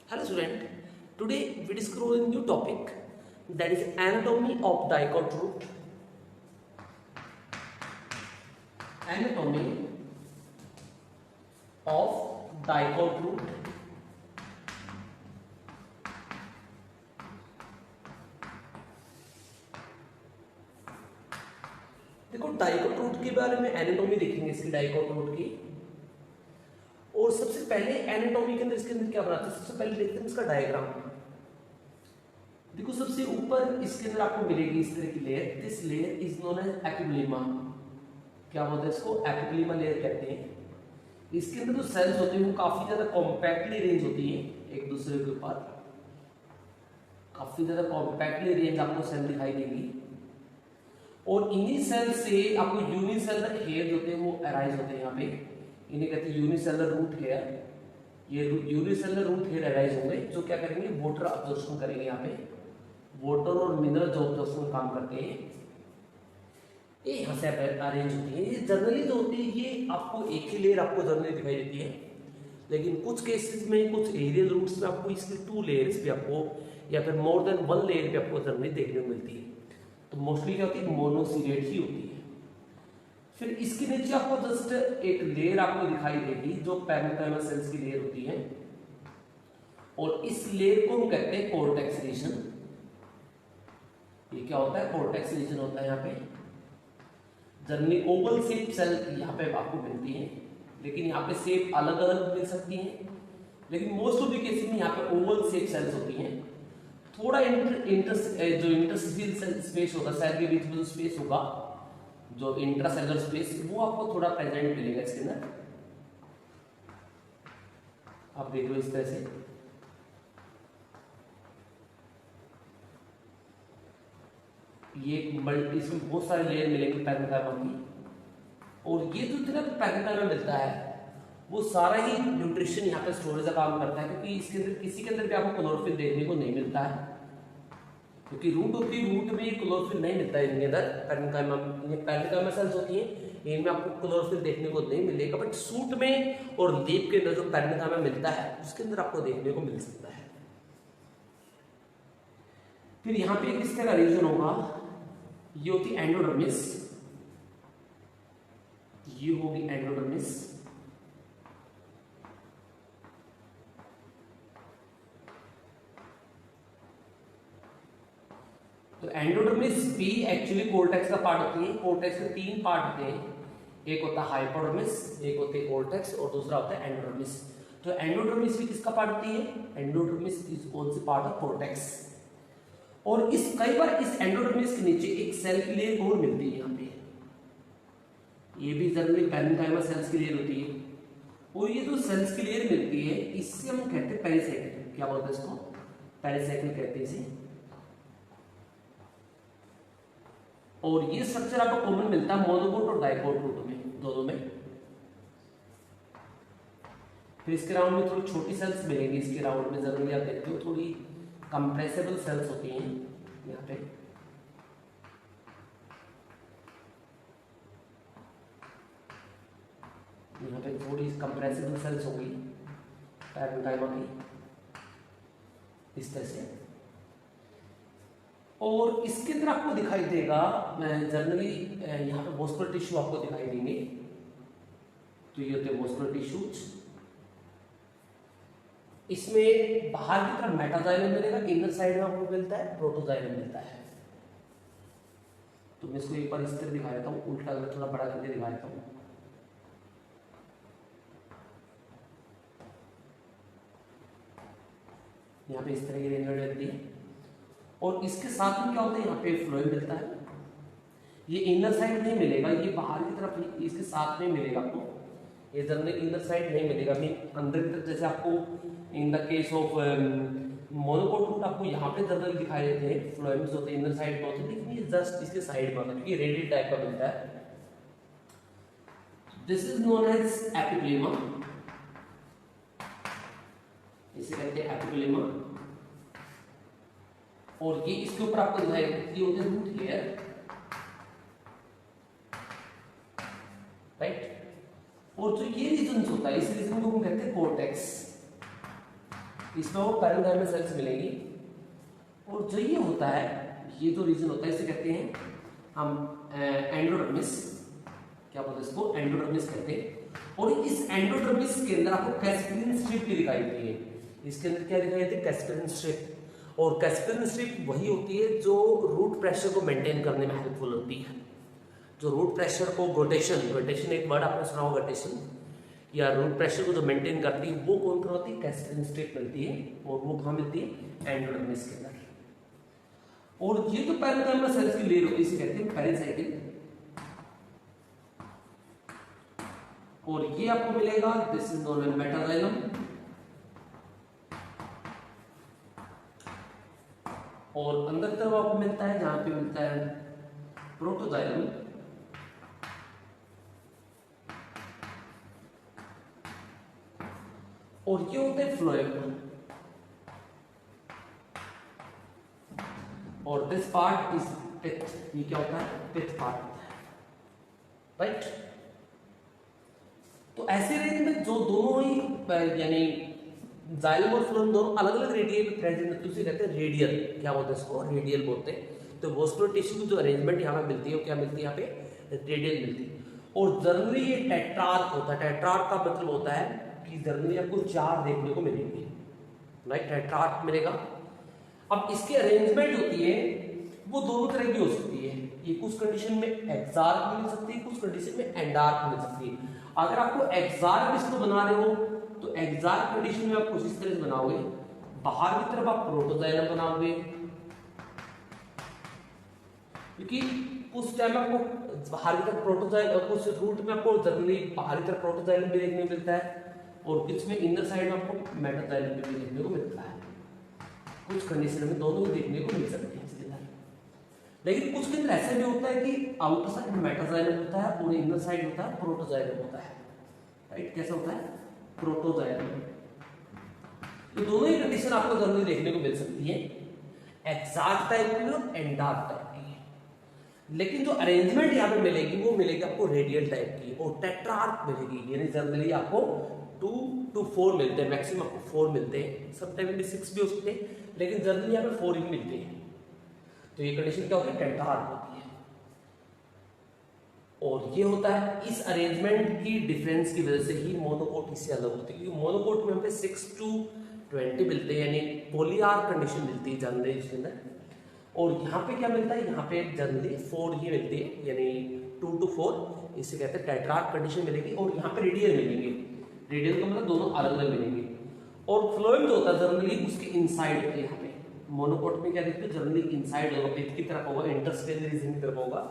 Hello student, today we discuss a new topic that is anatomy of dicot root. Anatomy of dicot root. देखो dicot root के बारे में anatomy देखेंगे इसकी dicot root की। और सबसे पहले एनाटॉमी के अंदर इसके अंदर क्या बनाते हैं, सबसे पहले देखते हैं इसका डायग्राम। देखो सबसे ऊपर इसके अंदर आपको मिलेगी इस तरह की layer. This layer is known as epiblema. क्या बोलते हैं इसको? एपिब्लेमा लेयर कहते हैं। इसके अंदर जो सेल्स होते हैं वो काफी ज्यादा कॉम्पैक्टली अरेंज होती है एक दूसरे के ऊपर। काफी ज्यादा कॉम्पैक्टली अरेंज आपको सेल दिखाई देंगी और इन्हीं सेल से आपको यूनिसेलर हेयर होते हैं वो अराइज होते हैं। यहाँ पे इन्हें कहते हैं यूनिसेलर रूट हेयर। ये यूनिसेलर रूट हेयर अराइज होंगे जो क्या करेंगे, वाटर अब्जॉर्प्शन करेंगे। यहाँ पे वाटर और मिनरल जो अब्जॉर्प्शन काम करते हैं ये यहाँ से अरेंज होती है। ये जनरली जो होती है ये आपको एक ही लेयर आपको जनरली दिखाई देती है, लेकिन कुछ केसेस में कुछ एरियल रूट्स में आपको इसकी 2 लेयर्स भी आपको या फिर मोर देन 1 लेयर भी आपको जनरली देखने को मिलती है। तो मोस्टली क्या होती है, मोनोसीरेट ही होती है। फिर इसके नीचे आपको जस्ट एक लेयर आपको दिखाई देगी जो पैरेन्काइमा सेल्स की लेयर होती है और इस लेयर को हम कहते हैं कॉर्टेक्स रीजन। ये क्या होता है? कॉर्टेक्स रीजन होता है। यहाँ पे जनरली ओवल शेप सेल यहाँ पे आपको मिलती है, लेकिन यहाँ पे शेप अलग अलग मिल सकती है, लेकिन मोस्ट ऑफ द केसेस में यहाँ पे ओवल शेप सेल्स होती हैं। थोड़ा जो इंटरस्टिशियल स्पेस होगा, सेल के बीच में जो स्पेस होगा, जो इंट्रासेलुलर स्पेस, वो आपको थोड़ा प्रेजेंट मिलेगा इसके अंदर। आप देख लो इस तरह से। ये इसमें बहुत सारे लेयर मिलेंगे पैरेन्काइमा की, और ये जो तरह पैरेन्काइमा मिलता है वो सारा ही न्यूट्रिशन यहाँ पे स्टोरेज का काम करता है, क्योंकि इसके अंदर किसी के अंदर भी आपको क्लोरोफिल देखने को नहीं मिलता है, क्योंकि रूट होती है, रूट में क्लोरोफिल नहीं मिलता है इनके अंदर। पैरेन्काइमा सेल्स होती हैं, इनमें आपको क्लोरोफिल देखने को नहीं मिलेगा, बट सूट में और लीफ के अंदर जो पैरेन्काइमा मिलता है उसके अंदर आपको देखने को मिल सकता है। फिर यहाँ पे किस तरह का रीजन होगा, ये होती एंडोडर्मिस। ये होगी एंडोडर्मिस। तो एंडोडर्मिस भी एक्चुअली कोर्टेक्स का पार्ट होती है। कोर्टेक्स के 3 पार्ट होते हैं, एक होता है हाइपोडर्मिस, एक होती है कोर्टेक्स और दूसरा होता है एंडोडर्मिस। तो एंडोडर्मिस भी किसका पार्ट होती है? Endodermis is also part of cortex. और इस कई बार इस एंडोडर्मिस के नीचे एक सेल की लेयर और मिलती है। यहाँ पे ये भी जनरली पैरेन्काइमा सेल्स की लेयर होती है, और ये जो सेल्स की लेयर मिलती है इससे हम कहते हैं पेरिसाइकिल। क्या बोलते हैं इसको? पेरिसाइकिल कहते हैं इसे। और ये स्ट्रक्चर आपको कॉमन मिलता है मोनोकोट और डाइकोट रूट में, दोनों में। फिर इसके राउंड में थोड़ी छोटी सेल्स मिलेंगी। इसके राउंड में जनरली आप देखते हो थोड़ी कंप्रेसिबल सेल्स होती हैं यहाँ पे। यहाँ पे थोड़ी कंप्रेसिबल सेल्स होंगी पैरेन्काइमा की इस तरह से। और इसके अंदर आपको दिखाई देगा जनरली यहाँ पे वॉस्कुलर टिश्यू आपको दिखाई देंगे। तो ये होते हैं वॉस्कुलर टिश्यूज। इसमें बाहर की तरफ मेटाजाइलम मिलेगा, इनर साइड में आपको मिलता है प्रोटोजाइलम मिलता है। तो मैं इसको एक बार इस तरह दिखा देता हूँ, उल्टा करके थोड़ा बड़ा करके दिखा देता हूँ। यहाँ पे इस तरह की रेंज रहती है, और इसके साथ में क्या होता है, यहाँ पे फ्लोएम मिलता है। ये इनर साइड नहीं मिलेगा, ये बाहर की तरफ इसके साथ में मिलेगा आपको। ये जनरली इनर साइड नहीं मिलेगा, अंदर की तरफ। जैसे आपको in the case of monocot root आपको यहाँ पे जनरली दिखाई देते हैं, फ्लोएम्स होते हैं इनर साइड में होते हैं, लेकिन ये जस्ट इसके साइड में होता है क्योंकि रेडियल टाइप का मिलता है। This is known as epiblema. इसे कहते हैं एपिब्लेमा। और ये इसके ऊपर आपको दिखाई देती होती है रूट हेयर, राइट। और जो ये रीजन होता है इस रीजन को हम कहते हैं कोर्टेक्स। इसमें वो पैरेन्काइमल सेल्स मिलेंगी। और जो ये होता है, ये जो रीजन होता है इसे कहते हैं हम एंडोडर्मिस, क्या बोलते हैं इसको, एंडोडर्मिस कहते हैं। और इस एंडोडर्मिस के अंदर आपको कैस्परिन स्ट्रिप भी दिखाई देती है। इसके अंदर क्या दिखाई देती है, कैस्परिन स्ट्रिप। और कैस्परिन स्ट्रिप वही होती है जो रूट प्रेशर को मेंटेन करने में हेल्पफुल होती है। जो रूट प्रेशर को रोटेशन एक वर्ड आपने सुना होगा, रोटेशन, या रूट प्रेशर को जो मेंटेन करती है वो कौन करवाती है, कैस्परिन स्ट्रिप मिलती है। और वो कहाँ मिलती है, एंडोडर्मिस के अंदर। और ये जो पैरेन्काइमल सेल्स की लेयर होती है इसे कहते हैं पेरिसाइकिल। और ये आपको मिलेगा, this is known as metaxylem. और अंदर तरफ आपको मिलता है, जहां पे मिलता है प्रोटोजाइलम। और ये होते हैं फ्लोएम। और दिस पार्ट इज पिथ। ये क्या होता है, पिथ पार्ट होता है, राइट। तो ऐसे रेंज में जो दोनों ही यानी जाइलम और फ्लोएम दोनों अलग अलग रेडियल पे प्रेजेंट है, तो उसे कहते हैं रेडियल। क्या बोलते हैं इसको, रेडियल बोलते हैं। तो वास्कुलर टिश्यू की जो अरेंजमेंट यहाँ पे मिलती है वो क्या मिलती है, यहाँ पे रेडियल मिलती है। और जनरली ये टेट्रार्क होता है। टेट्रार्क का मतलब होता है कि जनरली आपको 4 देखने को मिलेंगे, राइट, टेट्रार्क मिलेगा। अब इसकी अरेंजमेंट होती है वो दोनों तरह की हो सकती है। ये कुछ कंडीशन में एक्सार्क मिल सकती है, कुछ कंडीशन में एंडार्क मिल सकती है। अगर आपको एक्सार्क इसको बना रहे हो तो एक्सार्क कंडीशन में आप कुछ इस तरह से बनाओगे, बाहर की तरफ आप प्रोटोजाइलम बनाओगे, क्योंकि उस टाइम आपको बाहर की तरफ प्रोटोजाइलम, कुछ रूट में आपको जनरली बाहर की तरफ प्रोटोजाइलम भी देखने को मिलता है, और कुछ में इनर साइड में आपको मेटाजाइलम भी देखने को मिलता है। कुछ कंडीशन में दोनों ही देखने को मिल सकते हैं इसके अंदर। लेकिन कुछ के अंदर ऐसा भी होता है कि आउटर साइड में मेटाजाइलम होता है और इनर साइड होता है प्रोटोजाइलम होता है, राइट। कैसा होता है, प्रोटोजाइलम। तो दोनों ही कंडीशन आपको जरूर देखने को मिल सकती है, एक्साक्ट टाइप की और एंडार्क टाइप की। लेकिन जो अरेंजमेंट यहाँ पे मिलेगी वो मिलेगी आपको रेडियल टाइप की और टेट्रार्क मिलेगी। यानी जनरली आपको 2 to 4 मिलते हैं, मैक्सिमम आपको 4 मिलते हैं, समटाइम भी 6 भी हो सकते हैं, लेकिन जनरली यहाँ पे 4 ही मिलते हैं। तो ये कंडीशन क्या होती है, टेट्रार्क होती है। और ये होता है, इस अरेंजमेंट की डिफरेंस की वजह से ही मोनोकोट इससे अलग होती है, क्योंकि मोनोकोट में हमें 6 to 20 मिलते हैं, यानी पोलियार कंडीशन मिलती है जनरली इसके अंदर। और यहाँ पे क्या मिलता है, यहाँ पे जनरली 4 ही मिलती है, यानी 2 to 4, इसे कहते हैं टेट्रार्क कंडीशन मिलेगी। और यहाँ पे रेडियल मिलेंगे, रेडियल का मतलब दोनों अलग अलग मिलेंगे। और फ्लोएम जो होता है जनरली उसके इनसाइड होते हैं। यहाँ पे मोनोकोट में क्या देखते हैं, जनरली इनसाइड होगा, पिथ की तरफ होगा, इंटरस्टेलर रीजन की तरफ होगा।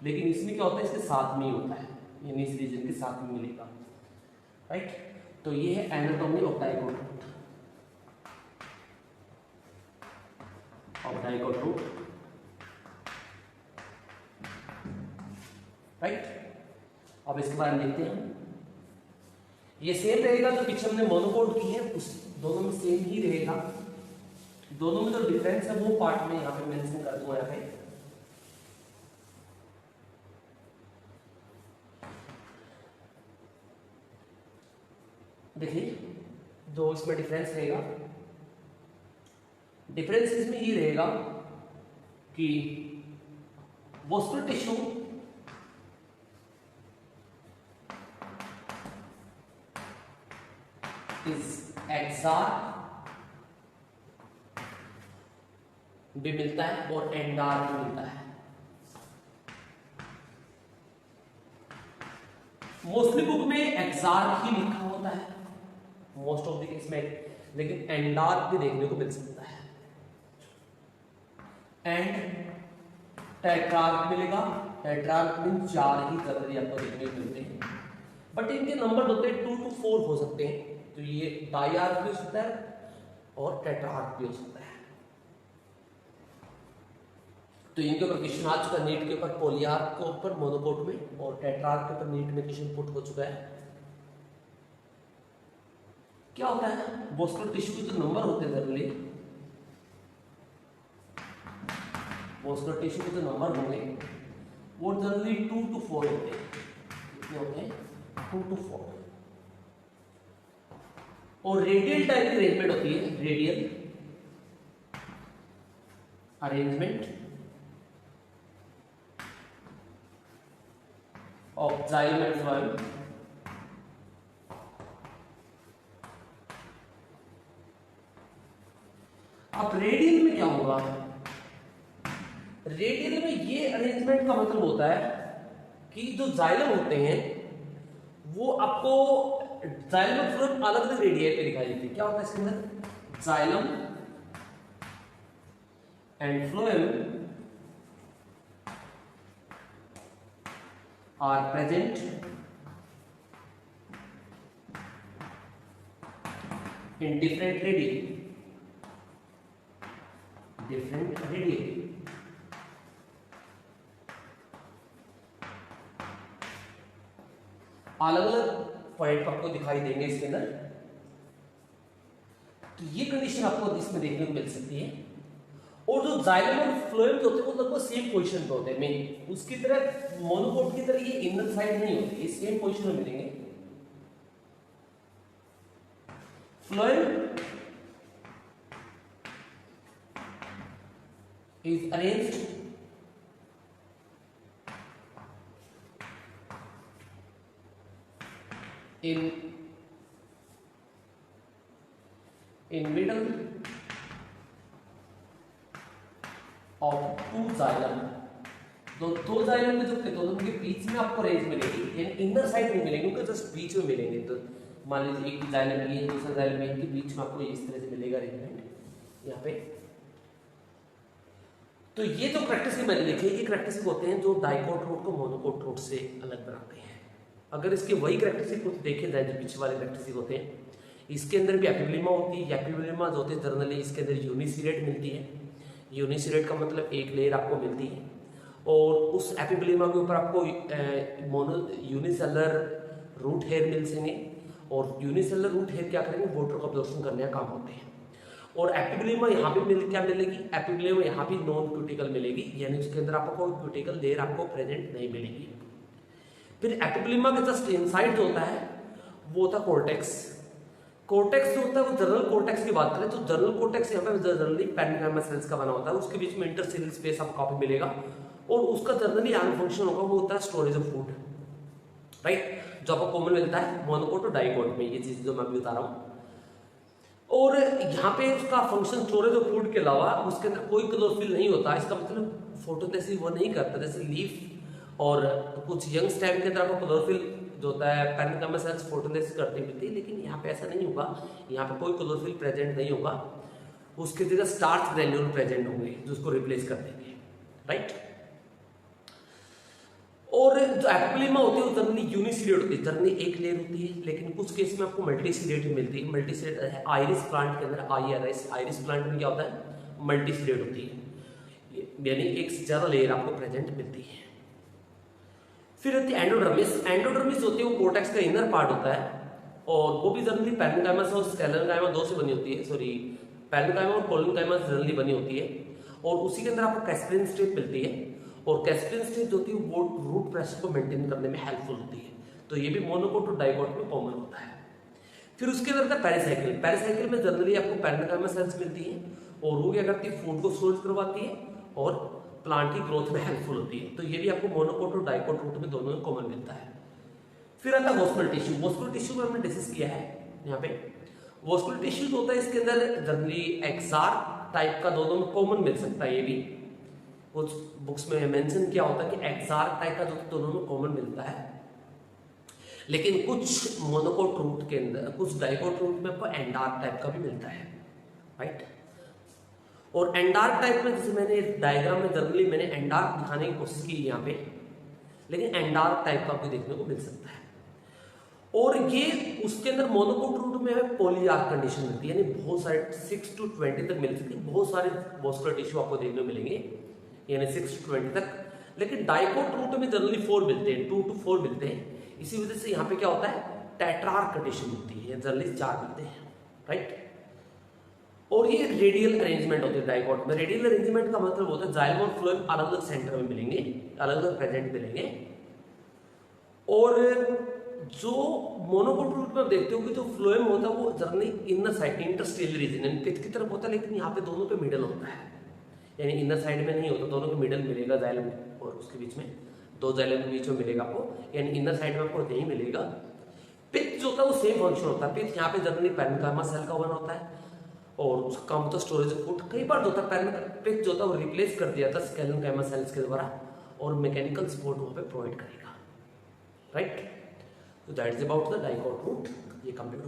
लेकिन इसमें क्या होता है, इसके साथ में ही होता है, यानी इस रीजन के साथ में मिलेगा, राइट। तो ये है anatomy of dicot root, right. अब इसके बारे में देखते हैं। ये सेम रहेगा जो पीछे हमने मोनोकोट की है, उस दोनों में सेम ही रहेगा। दोनों में जो डिफरेंस है वो पार्ट में यहाँ पे मेंशन कर दूंगा। यहाँ पे देखिए जो इसमें डिफरेंस रहेगा, डिफरेंस इसमें ये रहेगा कि वास्कुलर टिश्यू इज एक्सार्क भी मिलता है और एंडार्क भी मिलता है। मोस्टली बुक में एक्सार्क ही लिखा होता है मोस्ट ऑफ द केस में, लेकिन एंडार्क भी देखने को मिल सकता है। एंड टेट्रार्क मिलेगा, टेट्रार्क में 4 ही कलर आपको देखने को मिलते हैं, बट इनके नंबर होते हैं 2 to 4 हो सकते हैं। तो ये डाइआर्क भी हो सकता है और टेट्रार्क भी हो सकता है। तो इनके ऊपर क्वेश्चन आ चुका है नीट के ऊपर, पोलियार्क के ऊपर मोनोकोट में, और टेट्रार्क के ऊपर नीट में क्वेश्चन पुट हो चुका है। क्या होता है, वास्कुलर टिश्यू के जो नंबर होते हैं जनरली, वास्कुलर टिश्यू के जो नंबर होंगे वो जनरली 2 to 4 होते हैं। कितने होते हैं, 2 to 4। और रेडियल टाइप की अरेंजमेंट होती है, radial arrangement of xylem and phloem. अब रेडियल में क्या होगा, रेडियल में ये अरेंजमेंट का मतलब होता है कि जो जाइलम होते हैं वो आपको जाइलम और फ्लोएम अलग अलग रेडियल पे दिखाई देते हैं। क्या होता है इसके अंदर, xylem and phloem are present in different radii, different radii। अलग अलग पॉइंट आपको दिखाई देंगे इसके अंदर। तो ये कंडीशन आपको इसमें देखने को मिल सकती है। और जो जाइलम और फ्लोएम होते हैं वो लगभग सेम पोजीशन पे होते हैं, मेन उसकी तरह मोनोकोट की तरह ये इनर साइड नहीं होती, ये सेम पोजीशन में मिलेंगे। Phloem is arranged in middle of two xylem। दो जाइलम के जो दोनों के बीच में आपको रेंज मिलेगी, यानी इनर साइड में मिलेंगे क्योंकि जस्ट बीच में मिलेंगे। तो मान लीजिए एक जाइलम ये दूसरा जाइलम के बीच में आपको इस तरह से मिलेगा अरेंजमेंट यहाँ पे। तो ये जो कैरेक्टरिस्टिक मैंने लिखे, ये कैरेक्टरिस्टिक होते हैं जो डाइकोट रूट को मोनोकोट रूट से अलग बनाते हैं। अगर इसके वही कैरेक्टरिस्टिक को देखे जाए जो पीछे वाले कैरेक्टरिस्टिक होते हैं, इसके अंदर भी एपिब्लिमा होती है। एपिब्लिमा जो होती है जनरली इसके अंदर यूनिसिरेट मिलती है। यूनिसिरेट का मतलब एक लेयर आपको मिलती है और उस एपिब्लिमा के ऊपर आपको यूनिसेलर रूट हेयर मिल सकेंगे। और यूनिसेलर रूट हेयर क्या करेंगे, वाटर को अब्जॉर्प्शन करने का काम होते हैं। और एपिब्लिमा यहाँ पे क्या मिलेगी, एपिब्लिमा यहाँ भी नॉन क्यूटिकल मिलेगी, यानी उसके अंदर आपको कोई क्यूटिकल लेयर आपको प्रेजेंट नहीं मिलेगी। फिर एपिब्लिमा के जस्ट इनसाइड जो होता है वो होता है कोर्टेक्स। कोर्टेक्स जो होता है वो जनरल कोर्टेक्स की बात करें तो जनरल कोर्टेक्स यहाँ पे जनरली पेरेन्काइमा सेल्स का बना होता है। उसके बीच में इंटरसेलुलर स्पेस आपको काफी मिलेगा और उसका जनरली आगे फंक्शन होगा वो होता है स्टोरेज ऑफ फूड, राइट, जो आपको कॉमन मिलता है मोनोकोट और डाइकोट में, ये चीज जो मैं अभी बता रहा हूँ। और यहाँ पे उसका फंक्शन स्टोरेज ऑफ फूड के अलावा उसके अंदर कोई क्लोरोफिल नहीं होता। इसका मतलब फोटोसिंथेसिस वो नहीं करता, जैसे लीफ और कुछ यंग स्टेम के अंदर आपको क्लोरोफिल जो होता है पेरेन्काइमा सेल्स फोटोसिंथेसिस करती मिलती है, लेकिन यहाँ पे ऐसा नहीं होगा। यहाँ पे कोई क्लोरोफिल प्रेजेंट नहीं होगा, उसके जगह स्टार्च ग्रैन्यूल प्रेजेंट होंगे जो उसको रिप्लेस कर देंगे, राइट। और जो एपिब्लिमा होती है वो जनरली यूनिसिडेट होती है, जनरली एक लेयर होती है, लेकिन कुछ केस में आपको मल्टीसिडेट मिलती है। मल्टीसिडेट है आइरिस प्लांट के अंदर, आइरिस प्लांट में क्या होता है, मल्टीसिडेट होती है, यानी एक से ज्यादा लेयर आपको प्रेजेंट मिलती है। फिर होती है एंडोडर्मिस। एंडोडर्मिस होती है वो कोर्टेक्स का इनर पार्ट होता है और वो भी जनरली पेरेन्काइमा और स्टेलेनकाइमा दो से बनी होती है, सॉरी पेरेन्काइमा और कोलेनकाइमा से जनरली बनी होती है। और उसी के अंदर आपको कैस्परिन स्टेट मिलती है और कैस्परिन स्टेट जो होती है वो रूट प्रेशर को मेंटेन करने में हेल्पफुल होती है। तो ये भी मोनोकोट और डाइकोट में कॉमन होता है। फिर उसके अंदर था पेरिसाइकिल। पेरिसाइकिल में जनरली आपको पेरेन्काइमा सेल्स मिलती है और वो क्या करती है, फूड को स्टोर करवाती है और प्लांट की ग्रोथ में हेल्पफुल होती है। तो ये भी आपको मोनोकोट और डाइकोट रूट में दोनों में कॉमन मिलता है। फिर आता है वॉस्कुलर टिश्यू। वॉस्कुलर टिश्यू में हमने डिस्कस किया है यहाँ पे। वॉस्कुलर टिश्यू जो होता है इसके अंदर जनरली एक्सार टाइप का दोनों में कॉमन मिल सकता है। ये भी कुछ बुक्स में मेंशन किया होता है कि एक्सार टाइप का दोनों में कॉमन मिलता है, लेकिन कुछ मोनोकोट रूट के अंदर, कुछ डाइकोट रूट में आपको एंडार्क टाइप का भी मिलता है, राइट। और एंडार्क टाइप में जैसे मैंने डायग्राम में जनरली मैंने एंडार्क दिखाने की कोशिश की यहाँ पे, लेकिन एंडार्क टाइप का आपको देखने को मिल सकता है। और ये उसके अंदर मोनोकोट रूट में हमें पॉलीआर्क कंडीशन मिलती है, यानी बहुत सारे 6 to 20 तक मिल सकती है। बहुत सारे वॉस्कुलर टिश्यू आपको देखने को मिलेंगे, यानी 6 to 20 तक। लेकिन डाइकोट रूट में जनरली 4 मिलते हैं, 2 to 4 मिलते हैं। इसी वजह से यहाँ पे क्या होता है, टेट्रार्क कंडीशन होती है, जनरली 4 मिलते हैं, राइट। और ये रेडियल अरेंजमेंट होती है डाइकोट में। रेडियल अरेंजमेंट का मतलब होता है जाइलम और फ्लोएम अलग अलग सेंटर में मिलेंगे, अलग अलग प्रेजेंट मिलेंगे। और जो मोनोकोट रूट में आप देखते हो कि जो फ्लोएम होता है वो generally inner side interstellar region यानी पिथ की तरफ होता है, लेकिन यहाँ पे दोनों पे मिडल होता है, यानी इनर साइड में नहीं होता, दोनों के मिडल मिलेगा जाइलम और उसके बीच में, दो जाइलम के बीच में मिलेगा आपको, यानी इनर साइड में आपको नहीं मिलेगा। पिथ जो होता है वो सेम फंक्शन होता है। पिथ यहाँ पे जनरली पैरेन्काइमा सेल का बना होता है और उसका काम होता है स्टोरेज ऑफ फूड। कई बार जो होता है पिथ जो होता है वो रिप्लेस कर दिया था स्केलेनकाइमा सेल्स के द्वारा और मैकेनिकल सपोर्ट वहाँ पे प्रोवाइड करेगा, right. So that is about the dicot route. ये कंप्लीट